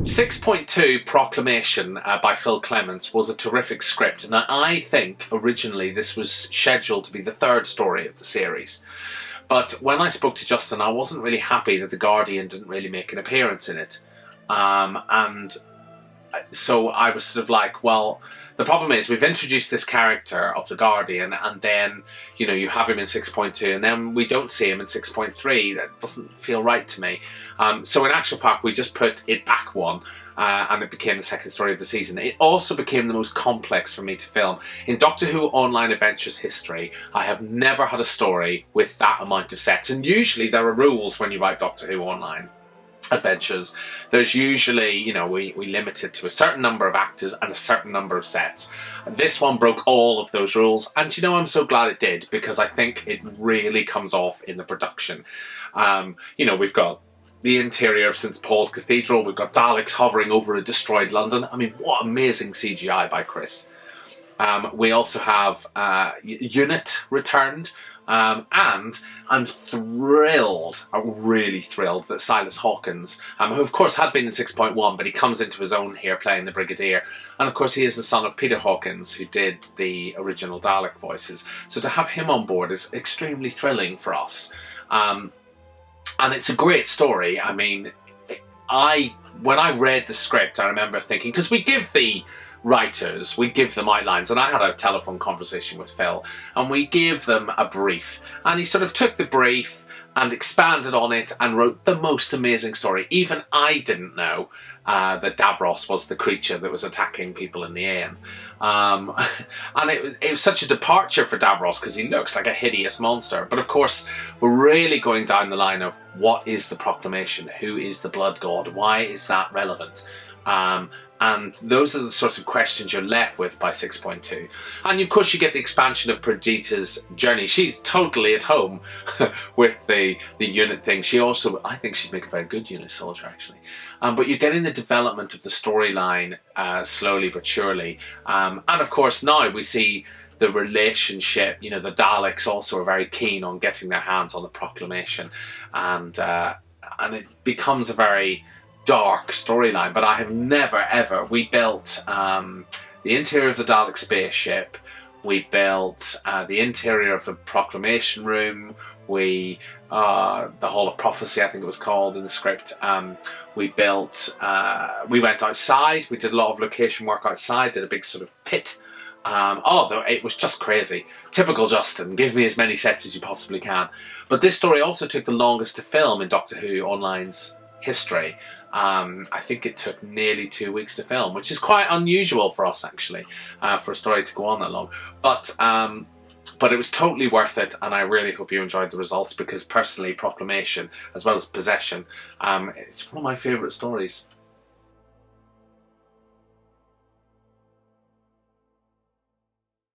6.2 Proclamation by Phil Clements was a terrific script, and I think originally this was scheduled to be the third story of the series. But when I spoke to Justin, I wasn't really happy that The Guardian didn't really make an appearance in it. And so I was sort of like, well, the problem is we've introduced this character of The Guardian, and then, you know, you have him in 6.2 and then we don't see him in 6.3. That doesn't feel right to me. So in actual fact, we just put it back one and it became the second story of the season. It also became the most complex for me to film. In Doctor Who Online Adventures history, I have never had a story with that amount of sets. And usually there are rules when you write Doctor Who Online Adventures. There's usually, you know, we limit it to a certain number of actors and a certain number of sets. This one broke all of those rules, and you know, I'm so glad it did, because I think it really comes off in the production. You know, we've got the interior of St Paul's Cathedral, we've got Daleks hovering over a destroyed London. I mean, what amazing CGI by Chris. We also have Unit returned, and I'm thrilled, I'm really thrilled that Silas Hawkins, who of course had been in 6.1, but he comes into his own here playing the Brigadier, and of course he is the son of Peter Hawkins, who did the original Dalek voices. So to have him on board is extremely thrilling for us. And it's a great story. I mean, when I read the script, I remember thinking, because we give the writers, we give them outlines, and I had a telephone conversation with Phil, and we gave them a brief, and he sort of took the brief and expanded on it and wrote the most amazing story. Even I didn't know that Davros was the creature that was attacking people in the Aeon. And it was such a departure for Davros, because he looks like a hideous monster. But of course, we're really going down the line of what is the Proclamation? Who is the Blood God? Why is that relevant? And those are the sorts of questions you're left with by 6.2. And of course you get the expansion of Perdita's journey. She's totally at home with the unit thing. She also, I think she'd make a very good unit soldier actually. But you're getting the development of the storyline slowly but surely. And of course now we see the relationship, you know, the Daleks also are very keen on getting their hands on the Proclamation. And it becomes a very dark storyline, but I have never ever, we built the interior of the Dalek spaceship, we built the interior of the Proclamation room, the Hall of Prophecy I think it was called in the script, we built, we went outside, we did a lot of location work outside, did a big sort of pit. It was just crazy. Typical Justin, give me as many sets as you possibly can. But this story also took the longest to film in Doctor Who Online's history. I think it took nearly 2 weeks to film, which is quite unusual for us actually, for a story to go on that long. But it was totally worth it, and I really hope you enjoyed the results, because personally Proclamation, as well as Possession, it's one of my favourite stories.